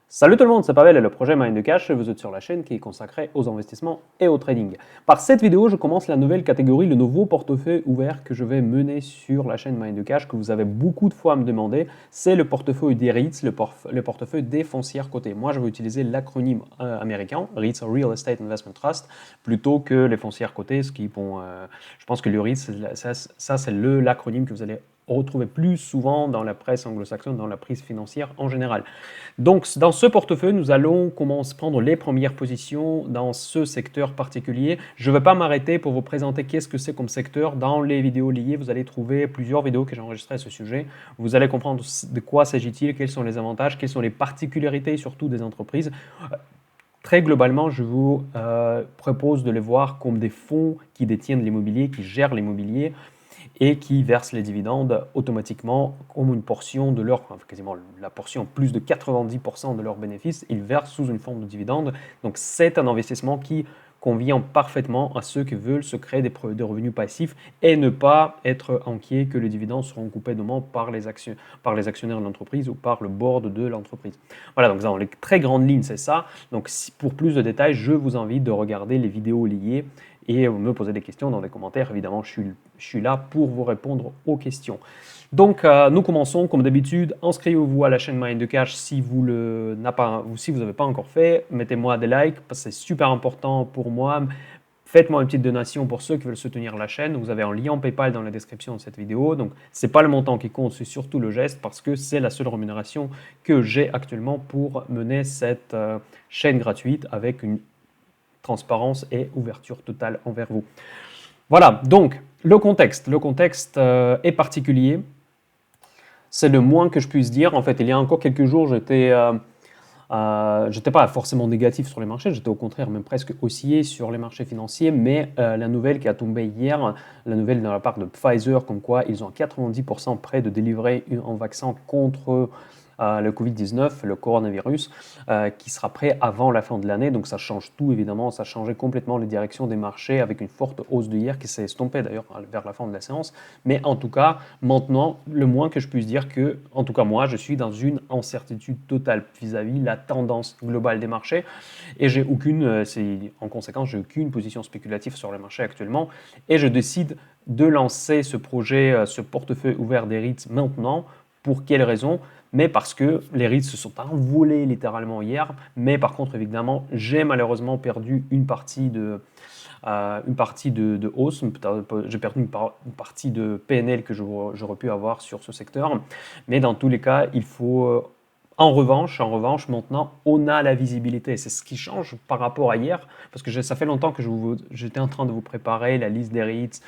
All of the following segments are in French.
Salut tout le monde, c'est Pavel et le projet Mind the Cash, vous êtes sur la chaîne qui est consacrée aux investissements et au trading. Par cette vidéo, je commence la nouvelle catégorie, le nouveau portefeuille ouvert que je vais mener sur la chaîne Mind the Cash, que vous avez beaucoup de fois à me demander. C'est le portefeuille des REITs, le portefeuille des foncières cotées. Moi, je vais utiliser l'acronyme américain, REITs, Real Estate Investment Trust, plutôt que les foncières cotées, ce qui, je pense que le REITs, ça c'est l'acronyme que vous allez retrouver plus souvent dans la presse anglo-saxonne, dans la prise financière en général. Donc, dans ce portefeuille, nous allons commencer à prendre les premières positions dans ce secteur particulier. Je ne vais pas m'arrêter pour vous présenter qu'est-ce que c'est comme secteur. Dans les vidéos liées, vous allez trouver plusieurs vidéos que j'ai enregistrées à ce sujet. Vous allez comprendre de quoi s'agit-il, quels sont les avantages, quelles sont les particularités surtout des entreprises. Très globalement, je vous propose de les voir comme des fonds qui détiennent l'immobilier, qui gèrent l'immobilier et qui versent les dividendes automatiquement comme une portion de leur, quasiment la portion, plus de 90% de leurs bénéfices, ils versent sous une forme de dividendes. Donc c'est un investissement qui convient parfaitement à ceux qui veulent se créer des revenus passifs et ne pas être inquiets que les dividendes seront coupés demain par les actionnaires de l'entreprise ou par le board de l'entreprise. Voilà, donc dans les très grandes lignes, c'est ça. Donc pour plus de détails, je vous invite de regarder les vidéos liées et me poser des questions dans les commentaires. Évidemment, je suis là pour vous répondre aux questions. Donc, nous commençons comme d'habitude. Inscrivez-vous à la chaîne Mind the Cash si vous n'avez pas encore fait. Mettez-moi des likes parce que c'est super important pour moi. Faites-moi une petite donation pour ceux qui veulent soutenir la chaîne. Vous avez un lien PayPal dans la description de cette vidéo. Donc, ce n'est pas le montant qui compte, c'est surtout le geste parce que c'est la seule rémunération que j'ai actuellement pour mener cette chaîne gratuite avec une transparence et ouverture totale envers vous. Voilà, donc le contexte est particulier. C'est le moins que je puisse dire. En fait, il y a encore quelques jours, j'étais pas forcément négatif sur les marchés, j'étais au contraire même presque haussier sur les marchés financiers, mais la nouvelle qui a tombé hier, la nouvelle de la part de Pfizer, comme quoi ils ont 90% prêt de délivrer un vaccin contre le Covid-19, le coronavirus, qui sera prêt avant la fin de l'année. Donc ça change tout évidemment, ça changeait complètement les directions des marchés avec une forte hausse de hier qui s'est estompée d'ailleurs vers la fin de la séance. Mais en tout cas, maintenant, le moins que je puisse dire que, en tout cas moi, je suis dans une incertitude totale vis-à-vis la tendance globale des marchés et en conséquence, j'ai aucune position spéculative sur les marchés actuellement et je décide de lancer ce projet, ce portefeuille ouvert des REITs maintenant. Pour quelles raisons? Mais parce que les REITs se sont envolés littéralement hier. Mais par contre, évidemment, j'ai malheureusement perdu une partie de hausse. J'ai perdu une partie de PNL que j'aurais pu avoir sur ce secteur. Mais dans tous les cas, il faut... En revanche, maintenant, on a la visibilité. C'est ce qui change par rapport à hier, parce que ça fait longtemps que j'étais en train de vous préparer la liste des REITs.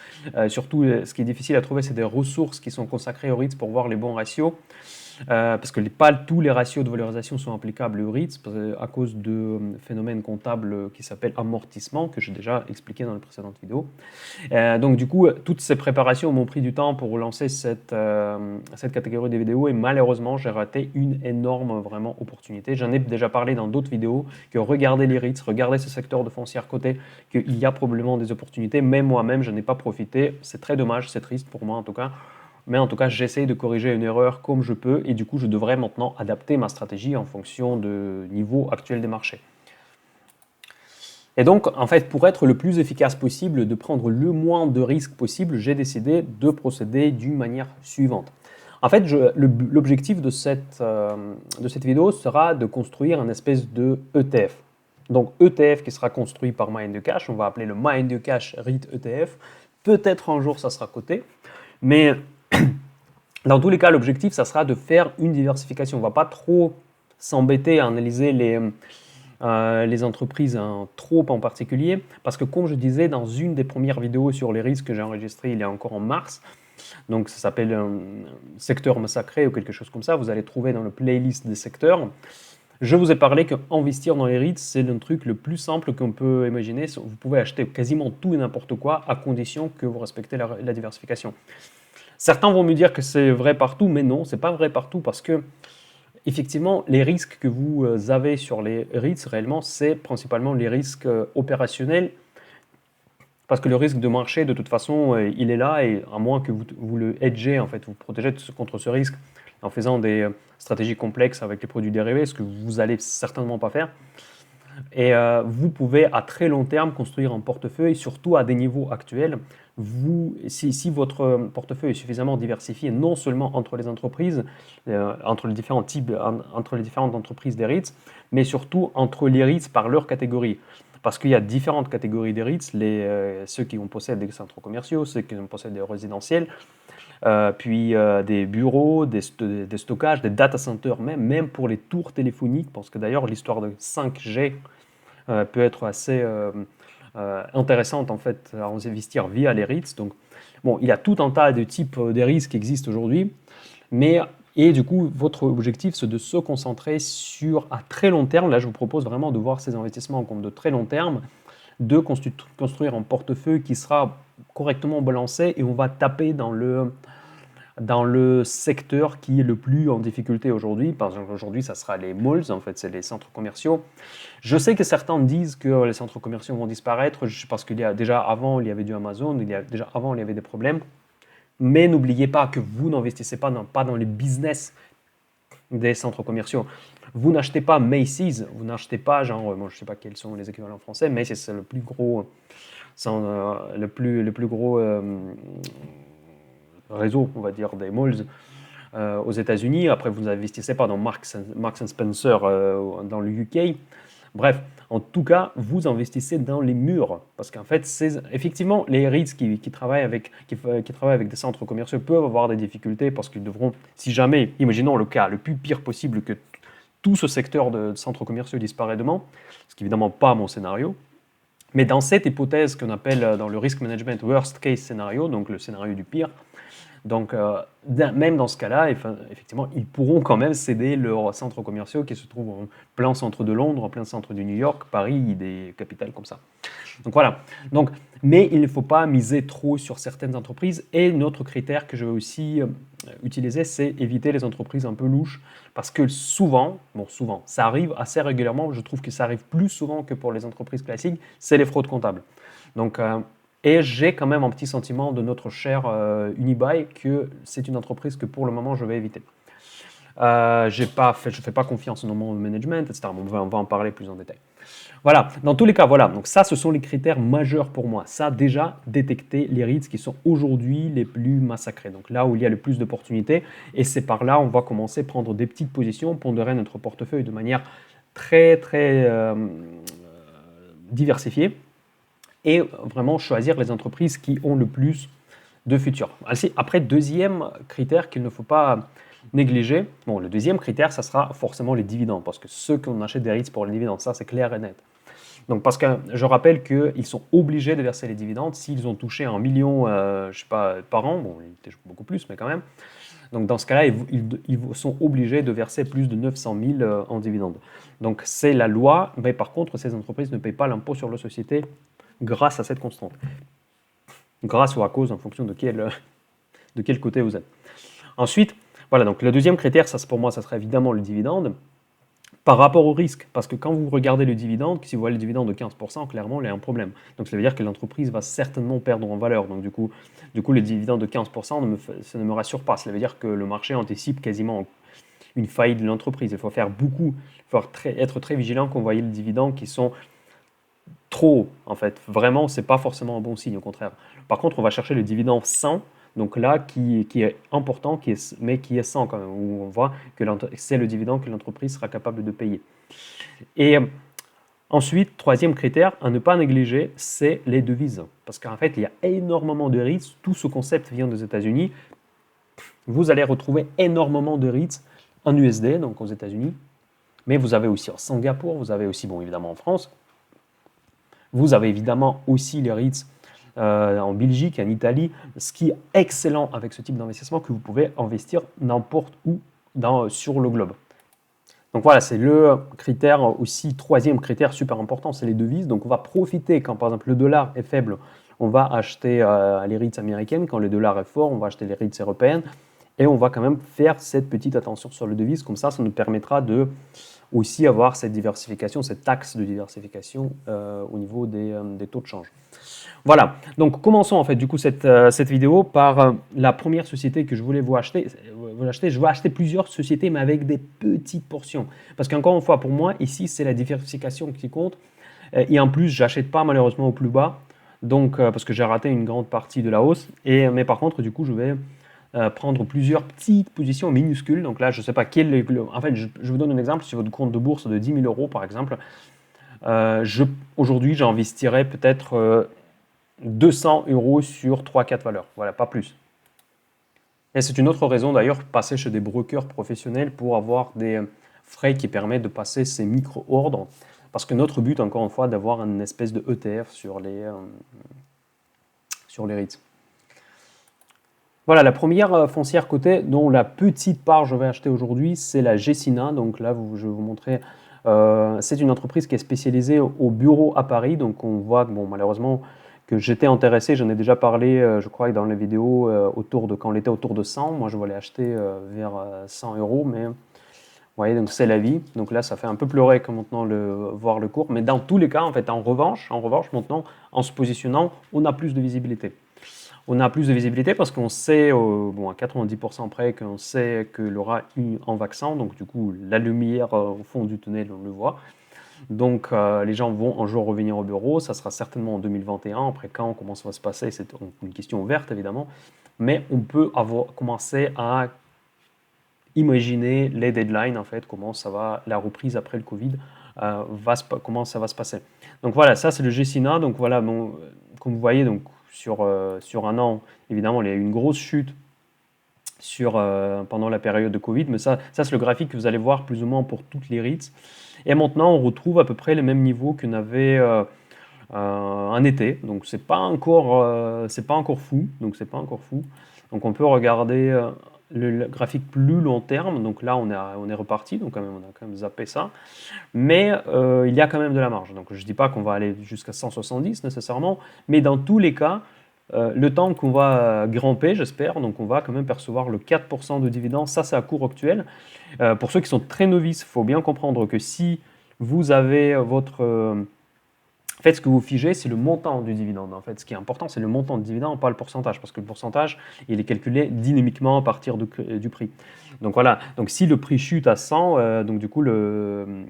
Surtout, ce qui est difficile à trouver, c'est des ressources qui sont consacrées aux REITs pour voir les bons ratios. Parce que pas tous les ratios de valorisation sont applicables aux REITs à cause de phénomènes comptables qui s'appellent amortissement, que j'ai déjà expliqué dans les précédentes vidéos. Donc du coup, toutes ces préparations m'ont pris du temps pour lancer cette catégorie de vidéos et malheureusement, j'ai raté une énorme vraiment opportunité. J'en ai déjà parlé dans d'autres vidéos, que regardez les REITs, regardez ce secteur de foncière cotée, qu'il y a probablement des opportunités, mais moi-même, je n'ai pas profité. C'est très dommage, c'est triste pour moi en tout cas. Mais en tout cas, j'essaye de corriger une erreur comme je peux et du coup, je devrais maintenant adapter ma stratégie en fonction du niveau actuel des marchés. Et donc, en fait, pour être le plus efficace possible, de prendre le moins de risques possible, j'ai décidé de procéder d'une manière suivante. En fait, l'objectif de cette vidéo sera de construire un espèce de ETF. Donc, ETF qui sera construit par Mind the Cash, on va appeler le Mind the Cash REIT ETF. Peut-être un jour, ça sera coté, mais dans tous les cas, l'objectif, ça sera de faire une diversification. On ne va pas trop s'embêter à analyser les entreprises trop en particulier, parce que comme je disais dans une des premières vidéos sur les risques que j'ai enregistrées il y a encore en mars, donc ça s'appelle secteur massacré ou quelque chose comme ça, vous allez trouver dans le playlist des secteurs. Je vous ai parlé qu'investir dans les REITs, c'est le truc le plus simple qu'on peut imaginer. Vous pouvez acheter quasiment tout et n'importe quoi à condition que vous respectez la diversification. Certains vont me dire que c'est vrai partout, mais non, c'est pas vrai partout parce que effectivement, les risques que vous avez sur les REITs, réellement, c'est principalement les risques opérationnels. Parce que le risque de marché, de toute façon, il est là et à moins que vous le hedgez, en fait, vous protégez contre ce risque, en faisant des stratégies complexes avec les produits dérivés, ce que vous allez certainement pas faire. Et vous pouvez à très long terme construire un portefeuille, surtout à des niveaux actuels. Si votre portefeuille est suffisamment diversifié, non seulement entre les entreprises, entre les différents types, entre les différentes entreprises des REITs, mais surtout entre les REITs par leur catégorie. Parce qu'il y a différentes catégories des REITs, ceux qui possèdent des centres commerciaux, ceux qui possèdent des résidentiels, puis des bureaux, des stockages, des data centers, même pour les tours téléphoniques, parce que d'ailleurs l'histoire de 5G peut être assez intéressante en fait à investir via les REITs. Donc, bon, il y a tout un tas de types de REITs qui existent aujourd'hui, et du coup, votre objectif, c'est de se concentrer sur à très long terme. Là, je vous propose vraiment de voir ces investissements comme de très long terme, de construire un portefeuille qui sera correctement balancé et on va taper dans le secteur qui est le plus en difficulté aujourd'hui. Par exemple, aujourd'hui, ça sera les malls, en fait, c'est les centres commerciaux. Je sais que certains disent que les centres commerciaux vont disparaître parce qu'il y a déjà avant, il y avait du Amazon, déjà avant, il y avait des problèmes. Mais n'oubliez pas que vous n'investissez pas dans les business des centres commerciaux. Vous n'achetez pas Macy's, vous n'achetez pas, genre, moi, je ne sais pas quels sont les équivalents français, Macy's, c'est le plus gros, le plus gros réseau, on va dire, des malls aux États-Unis. Après, vous n'investissez pas dans Marks Spencer dans le UK. Bref, en tout cas, vous investissez dans les murs. Parce qu'en fait, effectivement, les REITs qui travaillent avec des centres commerciaux peuvent avoir des difficultés parce qu'ils devront, si jamais, imaginons le cas le plus pire possible, que tout ce secteur de centres commerciaux disparaît demain, ce qui n'est évidemment pas mon scénario. Mais dans cette hypothèse qu'on appelle dans le risk management worst case scénario, donc le scénario du pire, donc même dans ce cas-là, effectivement, ils pourront quand même céder leurs centres commerciaux qui se trouvent en plein centre de Londres, en plein centre de New York, Paris, des capitales comme ça. Donc voilà. Mais il ne faut pas miser trop sur certaines entreprises. Et notre critère que je vais aussi utiliser, c'est éviter les entreprises un peu louches. Parce que souvent, ça arrive assez régulièrement, je trouve que ça arrive plus souvent que pour les entreprises classiques, c'est les fraudes comptables. Donc, et j'ai quand même un petit sentiment de notre cher Unibail que c'est une entreprise que pour le moment je vais éviter. Je ne fais pas confiance au management, etc. On va en parler plus en détail. Voilà, dans tous les cas, voilà. Donc ça, ce sont les critères majeurs pour moi. Ça, déjà, détecter les REITs qui sont aujourd'hui les plus massacrés. Donc là où il y a le plus d'opportunités. Et c'est par là, on va commencer à prendre des petites positions, pondérer notre portefeuille de manière très, très diversifiée. Et vraiment choisir les entreprises qui ont le plus de futur. Après, deuxième critère qu'il ne faut pas négliger, bon, le deuxième critère, ça sera forcément les dividendes, parce que ceux qu'on achète des REITs pour les dividendes, ça c'est clair et net. Donc, parce que je rappelle qu'ils sont obligés de verser les dividendes s'ils ont touché 1 million, je sais pas, par an, bon, ils étaient beaucoup plus, mais quand même. Donc, dans ce cas-là, ils sont obligés de verser plus de 900 000 en dividendes. Donc, c'est la loi, mais par contre, ces entreprises ne payent pas l'impôt sur la société grâce à cette constante. Grâce ou à cause, en fonction de quel côté vous êtes. Ensuite, voilà, donc le deuxième critère, pour moi, ça serait évidemment le dividende. Par rapport au risque, parce que quand vous regardez le dividende, si vous voyez le dividende de 15%, clairement, il y a un problème. Donc, ça veut dire que l'entreprise va certainement perdre en valeur. Donc, du coup le dividende de 15%, ça ne me rassure pas. Ça veut dire que le marché anticipe quasiment une faillite de l'entreprise. Il faut être très vigilant quand vous voyez les dividendes qui sont trop hauts, en fait. Vraiment, ce n'est pas forcément un bon signe, au contraire. Par contre, on va chercher le dividende 100. Donc là, qui est important, mais qui est 100 quand même, où on voit que c'est le dividende que l'entreprise sera capable de payer. Et ensuite, troisième critère à ne pas négliger, c'est les devises. Parce qu'en fait, il y a énormément de REITs, tout ce concept vient des États-Unis. Vous allez retrouver énormément de REITs en USD, donc aux États-Unis. Mais vous avez aussi en Singapour, vous avez aussi, bon, évidemment en France. Vous avez évidemment aussi les REITs en Belgique, en Italie, ce qui est excellent avec ce type d'investissement, que vous pouvez investir n'importe où sur le globe. Donc voilà, c'est le critère aussi, troisième critère super important, c'est les devises. Donc on va profiter quand par exemple le dollar est faible, on va acheter les REITs américaines, quand le dollar est fort, on va acheter les REITs européennes, et on va quand même faire cette petite attention sur le devise, comme ça nous permettra de aussi avoir cette diversification, cette axe de diversification au niveau des taux de change. Voilà, donc commençons en fait du coup cette vidéo par la première société que je voulais vous acheter. Je vais acheter plusieurs sociétés mais avec des petites portions. Parce qu'encore une fois, pour moi, ici, c'est la diversification qui compte. Et en plus, j'achète pas malheureusement au plus bas, donc, parce que j'ai raté une grande partie de la hausse. Mais par contre, du coup, je vais prendre plusieurs petites positions minuscules. Donc là, je ne sais pas quel est en fait, je vous donne un exemple. Sur votre compte de bourse de 10 000 euros, par exemple, aujourd'hui, j'investirais peut-être 200 euros sur 3-4 valeurs. Voilà, pas plus. Et c'est une autre raison d'ailleurs, passer chez des brokers professionnels pour avoir des frais qui permettent de passer ces micro-ordres. Parce que notre but, encore une fois, d'avoir une espèce de ETF sur les REITs. Voilà, la première foncière cotée dont la petite part je vais acheter aujourd'hui, c'est la Gecina. Donc là, je vais vous montrer. C'est une entreprise qui est spécialisée au bureau à Paris. Donc on voit que, bon, malheureusement, que j'étais intéressé. J'en ai déjà parlé, je crois, dans les vidéos quand on était autour de 100. Moi, je voulais acheter vers 100 euros, mais vous voyez, donc c'est la vie. Donc là, ça fait un peu pleurer que maintenant voir le cours. Mais dans tous les cas, en fait, en revanche, maintenant, en se positionnant, on a plus de visibilité. On a plus de visibilité parce qu'on sait, bon, à 90% près, qu'on sait qu'il y aura un vaccin. Donc, du coup, la lumière au fond du tunnel, on le voit. Donc, les gens vont un jour revenir au bureau. Ça sera certainement en 2021. Après, comment ça va se passer, c'est une question ouverte, évidemment. Mais on peut commencer à imaginer les deadlines, en fait, comment ça va, la reprise après le Covid, comment ça va se passer. Donc, voilà, ça, c'est le Gecina. Donc, voilà, bon, comme vous voyez, donc, sur un an, évidemment, il y a eu une grosse chute pendant la période de Covid, mais ça c'est le graphique que vous allez voir plus ou moins pour toutes les REITs. Et maintenant, on retrouve à peu près les mêmes niveaux qu'on avait un été, donc c'est pas encore fou, Donc on peut regarder le graphique plus long terme. Donc là, on est reparti, donc on a quand même zappé ça. Mais il y a quand même de la marge. Donc je ne dis pas qu'on va aller jusqu'à 170 nécessairement, mais dans tous les cas, le temps qu'on va grimper, j'espère, donc on va quand même percevoir le 4% de dividendes. Ça, c'est à cours actuel. Pour ceux qui sont très novices, il faut bien comprendre que si vous avez en fait, ce que vous figez, c'est le montant du dividende. En fait, ce qui est important, c'est le montant du dividende, pas le pourcentage, parce que le pourcentage, il est calculé dynamiquement à partir du prix. Donc voilà, donc si le prix chute à 100, donc du coup, le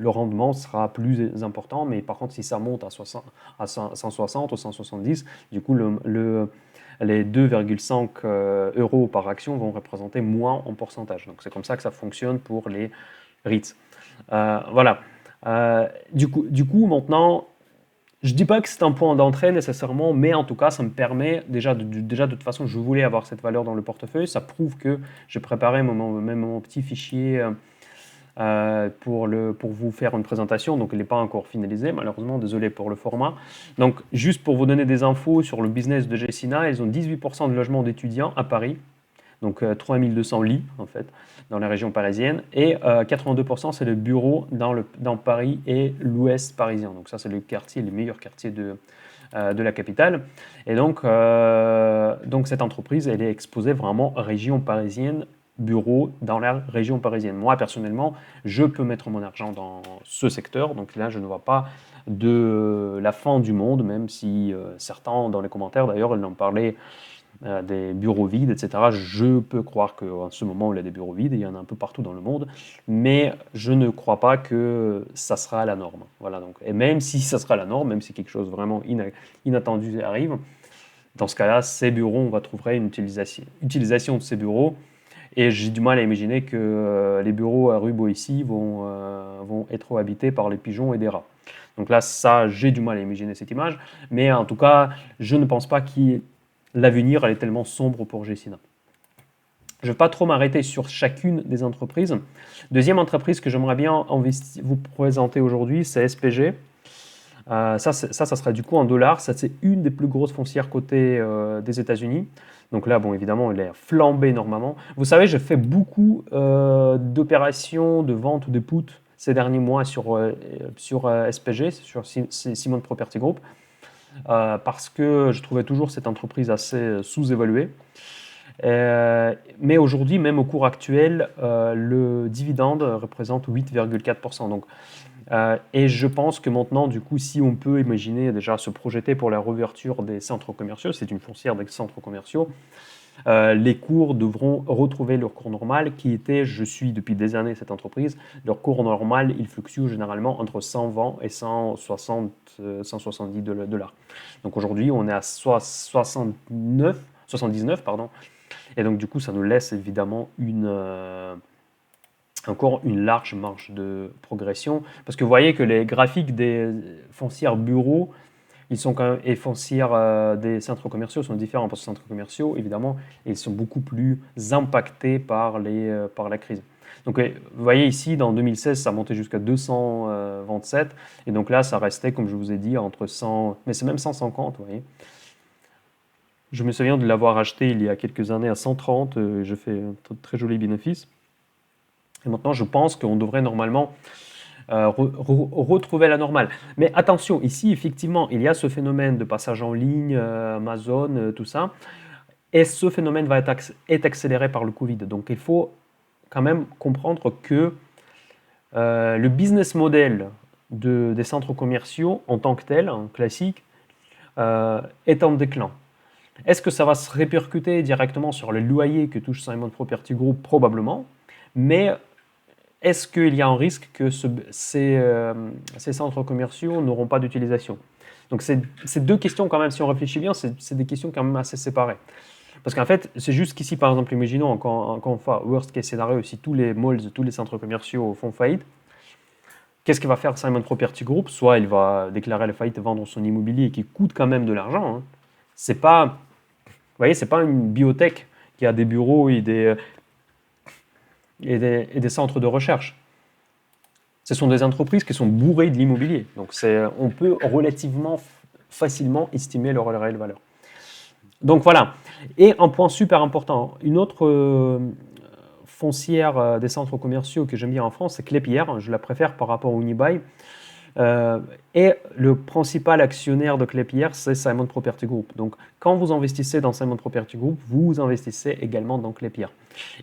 rendement sera plus important, mais par contre, si ça monte à 160 ou 170, du coup, les 2,5 euros par action vont représenter moins en pourcentage. Donc c'est comme ça que ça fonctionne pour les REITs. Voilà. Du coup, maintenant, je ne dis pas que c'est un point d'entrée nécessairement, mais en tout cas, ça me permet, déjà de toute façon, je voulais avoir cette valeur dans le portefeuille. Ça prouve que j'ai préparé même mon petit fichier pour vous faire une présentation. Donc, il n'est pas encore finalisé, malheureusement. Désolé pour le format. Donc, juste pour vous donner des infos sur le business de Gecina, ils ont 18% de logements d'étudiants à Paris. Donc 3200 lits en fait dans la région parisienne, et 82% c'est le bureau dans Paris et l'ouest parisien. Donc ça c'est les meilleurs quartiers de la capitale. Et donc cette entreprise, elle est exposée vraiment région parisienne, bureau dans la région parisienne. Moi personnellement, je peux mettre mon argent dans ce secteur, donc là je ne vois pas de la fin du monde, même si certains dans les commentaires d'ailleurs ils en parlaient, des bureaux vides, etc. Je peux croire qu'en ce moment, il y a des bureaux vides, il y en a un peu partout dans le monde, mais je ne crois pas que ça sera la norme. Voilà, donc, et même si ça sera la norme, même si quelque chose vraiment inattendu arrive, dans ce cas-là, ces bureaux, on va trouver une utilisation de ces bureaux, et j'ai du mal à imaginer que les bureaux à rue Boissy vont être habités par les pigeons et des rats. Donc là, ça, j'ai du mal à imaginer cette image, mais en tout cas, je ne pense pas l'avenir est tellement sombre pour Gecina. Je ne vais pas trop m'arrêter sur chacune des entreprises. Deuxième entreprise que j'aimerais bien vous présenter aujourd'hui, c'est SPG. Ça sera du coup en dollars. Ça, c'est une des plus grosses foncières cotées des États-Unis. Donc là, bon, évidemment, il est flambé énormément. Vous savez, j'ai fait beaucoup d'opérations de vente de puts ces derniers mois sur SPG, sur Simon Property Group. Parce que je trouvais toujours cette entreprise assez sous-évaluée. Mais aujourd'hui, même au cours actuel, le dividende représente 8,4%. Donc, et je pense que maintenant, du coup, si on peut imaginer déjà se projeter pour la réouverture des centres commerciaux, c'est une foncière des centres commerciaux, les cours devront retrouver leur cours normal qui était, je suis depuis des années cette entreprise, leur cours normal, il fluctue généralement entre 120 et 160, 170 dollars. Donc aujourd'hui, on est à 79, pardon, et donc du coup, ça nous laisse évidemment encore une large marge de progression, parce que vous voyez que les graphiques des foncières bureaux ils sont quand même, et foncières des centres commerciaux sont différents, parce que les centres commerciaux, évidemment, ils sont beaucoup plus impactés par la crise. Donc, vous voyez ici, dans 2016, ça montait jusqu'à 227, et donc là, ça restait, comme je vous ai dit, entre 100, mais c'est même 150, vous voyez. Je me souviens de l'avoir acheté il y a quelques années à 130, j'ai fait un très joli bénéfice. Et maintenant, je pense qu'on devrait normalement retrouver la normale. Mais attention, ici, effectivement, il y a ce phénomène de passage en ligne, Amazon, tout ça. Et ce phénomène va être accéléré par le Covid. Donc, il faut quand même comprendre que le business model des centres commerciaux, en tant que tel, classique, est en déclin. Est-ce que ça va se répercuter directement sur le loyer que touche Simon Property Group? Probablement. Mais est-ce qu'il y a un risque que ces centres commerciaux n'auront pas d'utilisation? Donc, c'est deux questions quand même, si on réfléchit bien, c'est des questions quand même assez séparées. Parce qu'en fait, c'est juste qu'ici, par exemple, imaginons, quand on fait worst case scénario, si tous les malls, tous les centres commerciaux font faillite, qu'est-ce qu'il va faire Simon Property Group? Soit il va déclarer la faillite et vendre son immobilier qui coûte quand même de l'argent. Hein. C'est pas, vous voyez, c'est pas une biotech qui a des bureaux et des centres de recherche. Ce sont des entreprises qui sont bourrées de l'immobilier. Donc, on peut relativement facilement estimer leur réelle valeur. Donc, voilà. Et un point super important, une autre foncière des centres commerciaux que j'aime bien en France, c'est Klépierre. Je la préfère par rapport au Unibail. Et le principal actionnaire de Klépierre, c'est Simon Property Group. Donc, quand vous investissez dans Simon Property Group, vous investissez également dans Klépierre.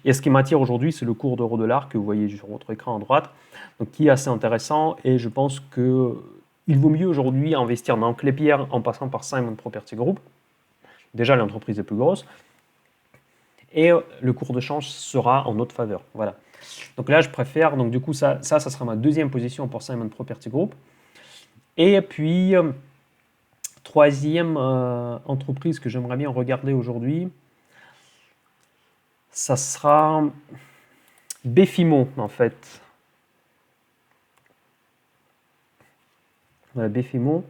Et ce qui m'attire aujourd'hui, c'est le cours d'euro-dollar que vous voyez sur votre écran à droite, donc qui est assez intéressant. Et je pense qu'il vaut mieux aujourd'hui investir dans Klépierre en passant par Simon Property Group. Déjà, l'entreprise est plus grosse. Et le cours de change sera en notre faveur. Voilà. Donc là, je préfère, donc du coup, ça sera ma deuxième position pour Simon Property Group. Et puis, troisième entreprise que j'aimerais bien regarder aujourd'hui, ça sera Befimo, en fait. Voilà, Befimo.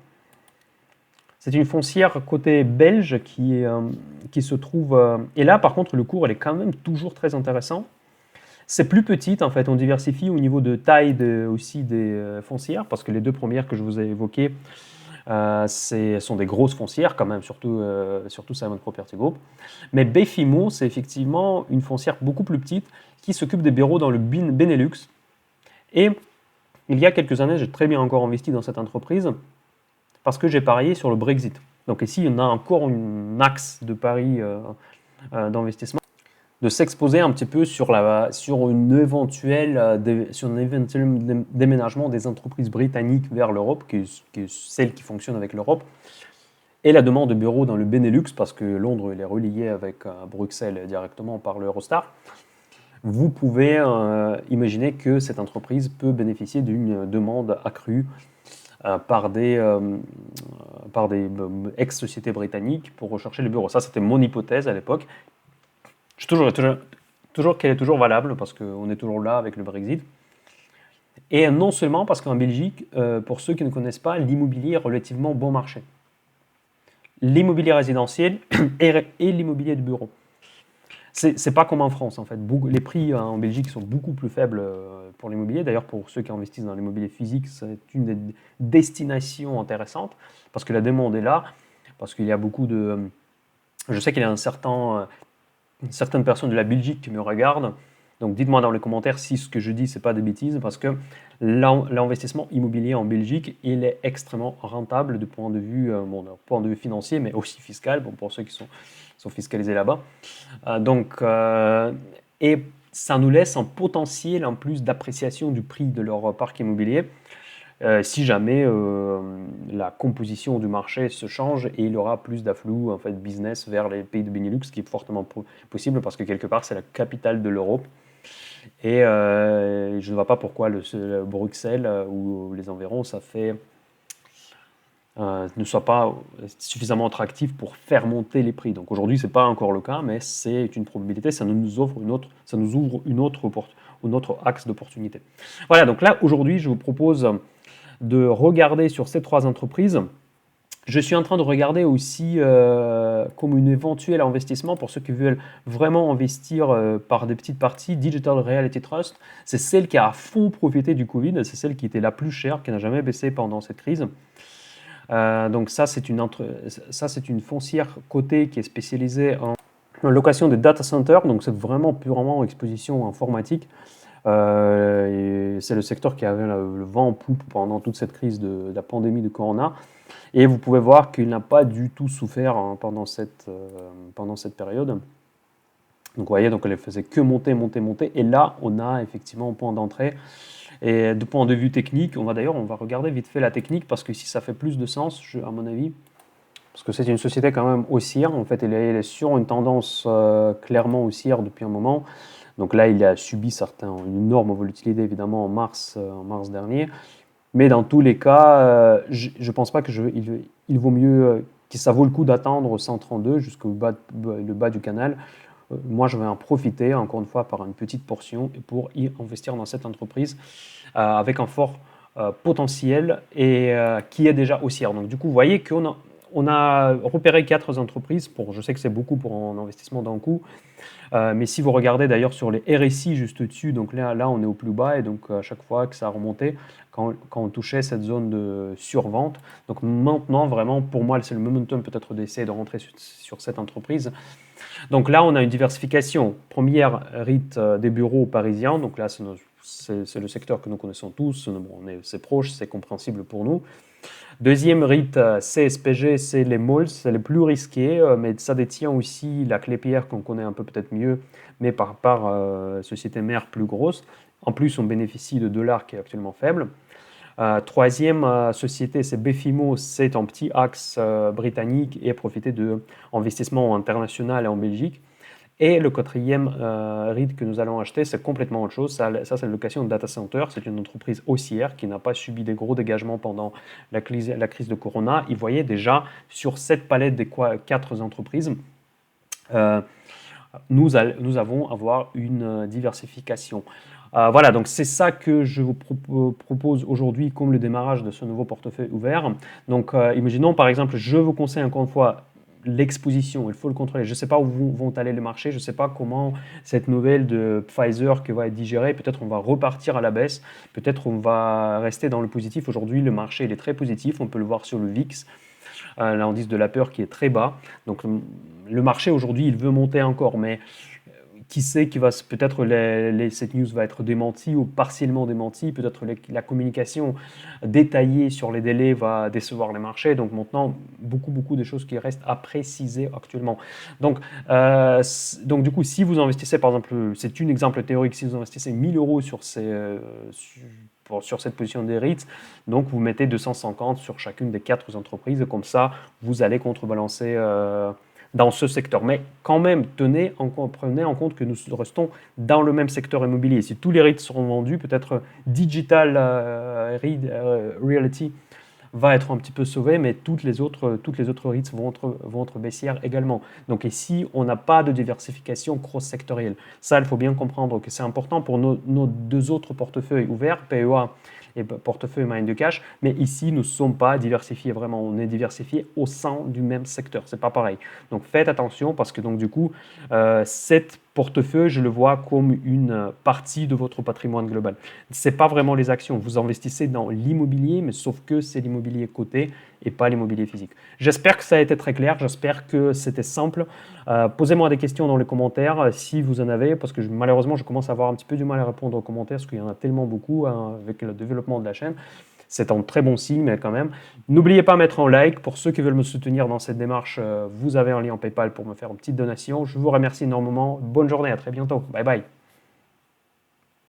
C'est une foncière côté belge qui se trouve... et là, par contre, le cours, elle est quand même toujours très intéressant. C'est plus petite, en fait, on diversifie au niveau de taille aussi des foncières, parce que les deux premières que je vous ai évoquées sont des grosses foncières, quand même, surtout Simon Property Group. Mais Befimo, c'est effectivement une foncière beaucoup plus petite qui s'occupe des bureaux dans le Benelux. Et il y a quelques années, j'ai très bien encore investi dans cette entreprise parce que j'ai parié sur le Brexit. Donc ici, on a encore un axe de pari d'investissement, de s'exposer un petit peu sur un éventuel déménagement des entreprises britanniques vers l'Europe, qui est celle qui fonctionne avec l'Europe, et la demande de bureaux dans le Benelux, parce que Londres est relié avec Bruxelles directement par l'Eurostar. Vous pouvez imaginer que cette entreprise peut bénéficier d'une demande accrue par des ex-sociétés britanniques pour rechercher les bureaux. Ça, c'était mon hypothèse à l'époque. Toujours qu'elle est toujours valable, parce qu'on est toujours là avec le Brexit. Et non seulement parce qu'en Belgique, pour ceux qui ne connaissent pas, l'immobilier est relativement bon marché. L'immobilier résidentiel et l'immobilier de bureau. C'est pas comme en France, en fait. Les prix en Belgique sont beaucoup plus faibles pour l'immobilier. D'ailleurs, pour ceux qui investissent dans l'immobilier physique, c'est une des destinations intéressantes, parce que la demande est là, parce qu'il y a beaucoup de... Je sais qu'il y a certaines personnes de la Belgique qui me regardent Donc dites-moi dans les commentaires si ce que je dis, c'est pas des bêtises, parce que l'investissement immobilier en Belgique, il est extrêmement rentable du point de vue, point de vue financier, mais aussi fiscal, bon, pour ceux qui sont fiscalisés là-bas. Et ça nous laisse un potentiel en plus d'appréciation du prix de leur parc immobilier. Si jamais la composition du marché se change et il y aura plus d'afflux en fait, business vers les pays de Benelux, ce qui est fortement possible parce que quelque part c'est la capitale de l'Europe. Et je ne vois pas pourquoi le Bruxelles ou les environs ne soit pas suffisamment attractif pour faire monter les prix. Donc aujourd'hui, ce n'est pas encore le cas, mais c'est une probabilité, ça nous ouvre une autre axe d'opportunité. Voilà, donc là, aujourd'hui, je vous propose de regarder sur ces 3 entreprises. Je suis en train de regarder aussi comme un éventuel investissement pour ceux qui veulent vraiment investir par des petites parties. Digital Realty Trust, c'est celle qui a à fond profité du Covid, c'est celle qui était la plus chère, qui n'a jamais baissé pendant cette crise. Donc ça, c'est une foncière cotée qui est spécialisée en location des data centers, donc c'est vraiment purement exposition informatique. C'est le secteur qui avait le vent en poupe pendant toute cette crise de la pandémie de Corona. Et vous pouvez voir qu'il n'a pas du tout souffert pendant cette période. Donc vous voyez, donc elle ne faisait que monter. Et là, on a effectivement un point d'entrée. Et de point de vue technique, on va regarder vite fait la technique parce que ici, ça fait plus de sens, à mon avis. Parce que c'est une société quand même haussière. En fait, elle est sur une tendance clairement haussière depuis un moment. Donc là, il a subi une énorme volatilité, évidemment, en mars dernier. Mais dans tous les cas, je ne pense pas il vaut mieux que ça vaut le coup d'attendre 132 jusqu'au le bas du canal. Moi, je vais en profiter, encore une fois, par une petite portion pour y investir dans cette entreprise avec un fort potentiel et qui est déjà haussière. Donc, du coup, vous voyez qu'on a repéré 4 entreprises. Je sais que c'est beaucoup pour un investissement d'un coup. Mais si vous regardez d'ailleurs sur les RSI juste au-dessus, donc là on est au plus bas et donc à chaque fois que ça a remonté, quand on touchait cette zone de survente. Donc maintenant vraiment pour moi c'est le momentum peut-être d'essayer de rentrer sur cette entreprise. Donc là on a une diversification. Première REIT des bureaux parisiens, donc là c'est le secteur que nous connaissons tous, c'est proche, c'est compréhensible pour nous. Deuxième REIT, CSPG, c'est les malls, c'est les plus risqués, mais ça détient aussi la Klépierre qu'on connaît un peu peut-être mieux, mais par société mère plus grosse. En plus, on bénéficie de $ qui est actuellement faible. Troisième société, c'est Befimo, c'est un petit axe britannique et profiter d'investissements international et en Belgique. Et le quatrième REIT que nous allons acheter, c'est complètement autre chose. Ça c'est la location de data center. C'est une entreprise haussière qui n'a pas subi des gros dégagements pendant la crise de Corona. Et vous voyez déjà sur cette palette des 4 entreprises, nous allons avoir une diversification. Voilà, donc c'est ça que je vous propose aujourd'hui comme le démarrage de ce nouveau portefeuille ouvert. Donc imaginons par exemple, je vous conseille encore une fois l'exposition, il faut le contrôler. Je ne sais pas où vont aller les marchés, je ne sais pas comment cette nouvelle de Pfizer qui va être digérée, peut-être on va repartir à la baisse, peut-être on va rester dans le positif. Aujourd'hui, le marché il est très positif, on peut le voir sur le VIX, l'indice de la peur qui est très bas. Donc le marché aujourd'hui, il veut monter encore, mais qui sait que peut-être cette news va être démentie ou partiellement démentie, peut-être la communication détaillée sur les délais va décevoir les marchés, donc maintenant beaucoup de choses qui restent à préciser actuellement. Donc du coup, si vous investissez par exemple, c'est un exemple théorique, si vous investissez 1 000 € sur cette position des REITs, donc vous mettez 250 sur chacune des 4 entreprises, et comme ça vous allez contrebalancer dans ce secteur. Mais quand même, prenez en compte que nous restons dans le même secteur immobilier. Si tous les REITs seront vendus, peut-être Digital Realty va être un petit peu sauvé, mais toutes les autres REITs vont être baissières également. Donc ici, on n'a pas de diversification cross-sectorielle. Ça, il faut bien comprendre que c'est important pour nos 2 autres portefeuilles ouverts, PEA et portefeuille Mind Cash, mais ici, nous ne sommes pas diversifiés vraiment. On est diversifiés au sein du même secteur. Ce n'est pas pareil. Donc faites attention parce que donc, du coup, cette portefeuille, je le vois comme une partie de votre patrimoine global. Ce n'est pas vraiment les actions. Vous investissez dans l'immobilier, mais sauf que c'est l'immobilier coté et pas l'immobilier physique. J'espère que ça a été très clair. J'espère que c'était simple. Posez-moi des questions dans les commentaires si vous en avez, parce que malheureusement, je commence à avoir un petit peu du mal à répondre aux commentaires, parce qu'il y en a tellement beaucoup avec le développement de la chaîne. C'est un très bon signe, mais quand même. N'oubliez pas de mettre un like. Pour ceux qui veulent me soutenir dans cette démarche, vous avez un lien PayPal pour me faire une petite donation. Je vous remercie énormément. Bonne journée, à très bientôt. Bye bye.